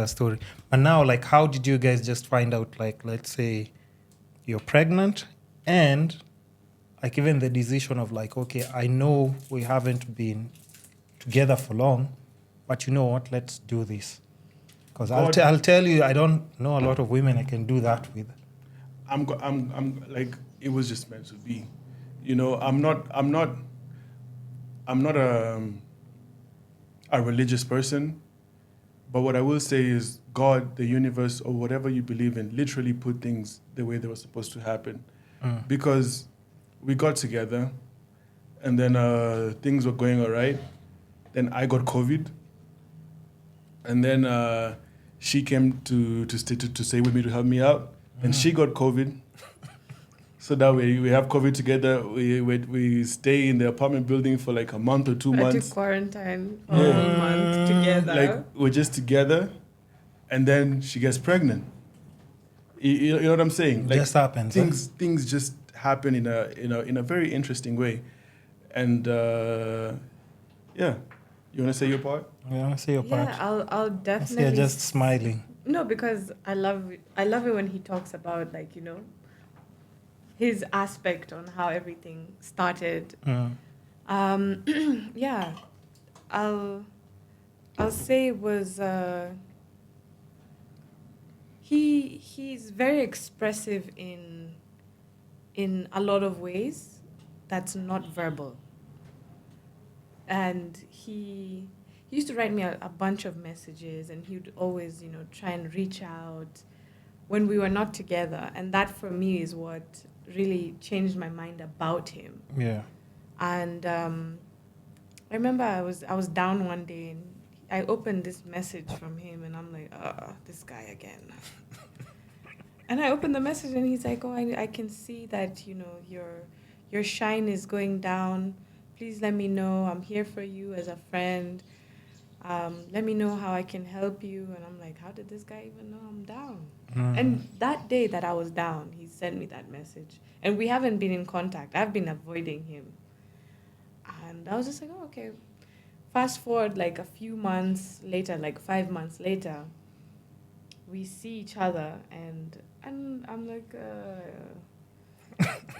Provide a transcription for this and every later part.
the story. And now, like, how did you guys just find out, like, let's say you're pregnant and like even the decision of like, okay, I know we haven't been together for long, but you know what, let's do this. Because I'll tell you, I don't know a lot of women I can do that with. I'm like, it was just meant to be. You know, I'm not a religious person, but what I will say is God, the universe, or whatever you believe in, literally put things the way they were supposed to happen. Because we got together, and then things were going all right. Then I got COVID, and then she came to stay with me to help me out, and she got COVID. So that way we have COVID together. We stay in the apartment building for like a month or 2 months. To quarantine for a whole month together. Like we're just together, and then she gets pregnant. You know what I'm saying? Like just happens. Things just happen in a very interesting way, and yeah. You want to say your part? You want to say your part? Yeah, I'll definitely. You're just smiling. No, because I love it when he talks about, like, you know, his aspect on how everything started. Yeah, I'll say it was he's very expressive in a lot of ways that's not verbal. And he used to write me a bunch of messages, and he would always, you know, try and reach out when we were not together. And that for me is what really changed my mind about him. Yeah. And I remember I was down one day, and I opened this message from him, and I'm like, this guy again. And I opened the message, and he's like, I can see that, you know, your shine is going down. Please let me know. I'm here for you as a friend. Let me know how I can help you. And I'm like, how did this guy even know I'm down? And that day that I was down, he sent me that message. And we haven't been in contact. I've been avoiding him. And I was just like, oh, okay. Fast forward like a few months later, like 5 months later, we see each other, and I'm like,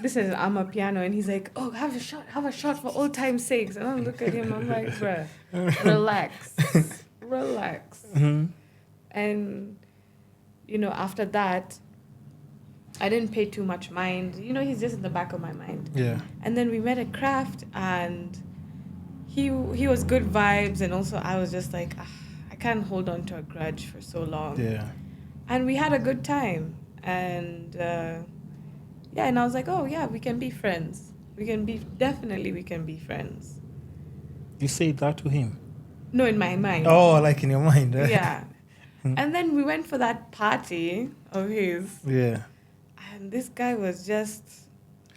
this is Amapiano, and he's like, oh, have a shot for old time's sakes. And I look at him, I'm like, bruh, relax. And, you know, after that, I didn't pay too much mind. You know, he's just in the back of my mind. Yeah. And then we met at Craft, and he was good vibes, and also I was just like, I can't hold on to a grudge for so long. Yeah. And we had a good time, and yeah, and I was like, oh yeah, we can be friends. We can be friends. You say that to him? No, in my mind. Oh, like in your mind, right? Yeah. And then we went for that party of his. Yeah. And this guy was just...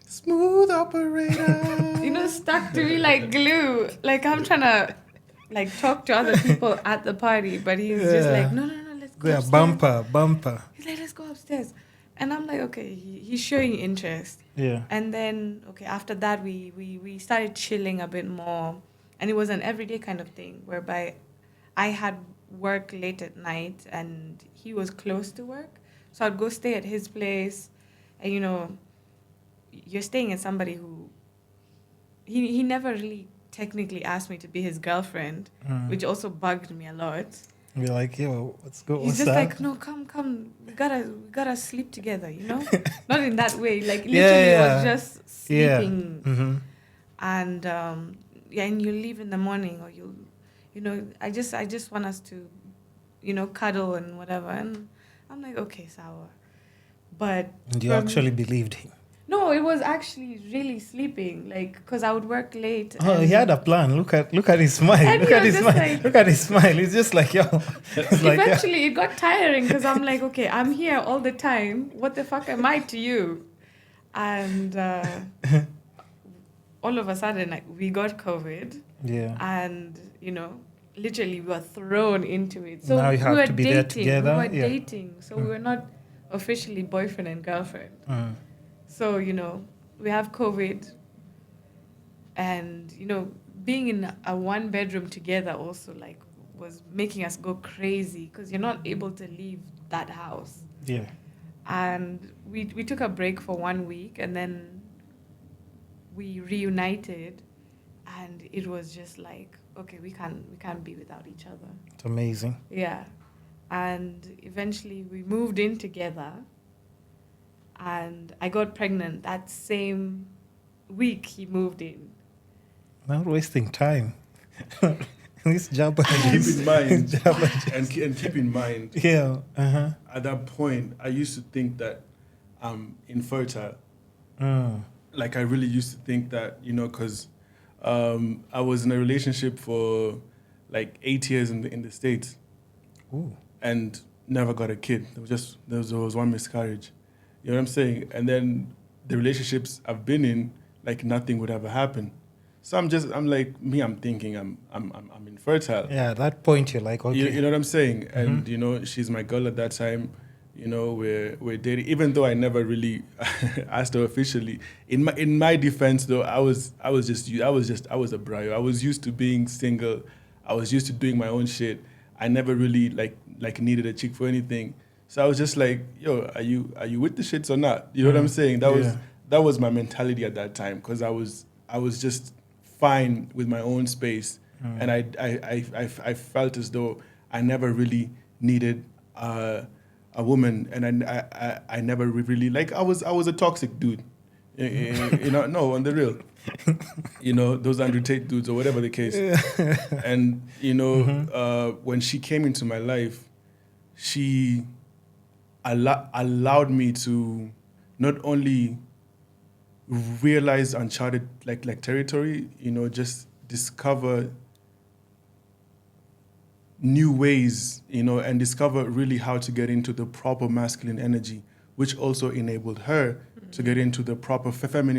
Smooth operator. You know, stuck to me like glue. Like I'm trying to like talk to other people at the party, but he's just like, no, let's go upstairs. Bumper. He's like, let's go upstairs. And I'm like, okay, he's showing interest. Yeah. And then, okay, after that, we started chilling a bit more. And it was an everyday kind of thing, whereby I had work late at night, and he was close to work. So I'd go stay at his place. And, you know, you're staying at somebody who... He never really technically asked me to be his girlfriend, which also bugged me a lot. You're like, yo, let's go. He's just that? like, no, come. We gotta sleep together, you know? Not in that way. Like, literally was just sleeping. Yeah. Mm-hmm. And, and you leave in the morning, or you know, I just want us to, you know, cuddle and whatever. And I'm like, okay, sour. But... And you actually believed him? No, it was actually really sleeping, like, because I would work late. Oh, he had a plan. Look at his smile. Look at his smile. Like, look at his smile. He's just like, yo. Eventually, it got tiring, because I'm like, okay, I'm here all the time. What the fuck am I to you? And all of a sudden, like, we got COVID. Yeah. And, you know, literally we were thrown into it. So now you have to be dating. there together. We were dating. So we were not officially boyfriend and girlfriend. So, you know, we have COVID, and, you know, being in a one bedroom together also, like, was making us go crazy because you're not able to leave that house. Yeah. And we took a break for 1 week, and then we reunited, and it was just like, okay, we can't be without each other. It's amazing. Yeah. And eventually we moved in together, and I got pregnant that same week he moved in. Not wasting time. This Jabba. Keep in mind, and keep in mind, Yeah. Uh-huh. at that point, I used to think that I'm infertile. Like, I really used to think that, you know, because I was in a relationship for like 8 years in the States. Ooh. And never got a kid. There was one miscarriage. You know what I'm saying? And then the relationships I've been in, like, nothing would ever happen. So I'm thinking I'm infertile. Yeah, at that point you're like, okay. You know what I'm saying? And you know, she's my girl at that time. You know, we're dating. Even though I never really asked her officially. In my defense, though, I was a bro. I was used to being single. I was used to doing my own shit. I never really like needed a chick for anything. So I was just like, yo, are you with the shits or not? You know what I'm saying? That was my mentality at that time, because I was just fine with my own space, and I felt as though I never really needed a woman, and I never really, like, I was a toxic dude, you know, no, on the real, you know, those Andrew Tate dudes or whatever the case, and you know, when she came into my life, she allowed me to not only realize uncharted like territory, you know, just discover new ways, you know, and discover really how to get into the proper masculine energy, which also enabled her to get into the proper feminine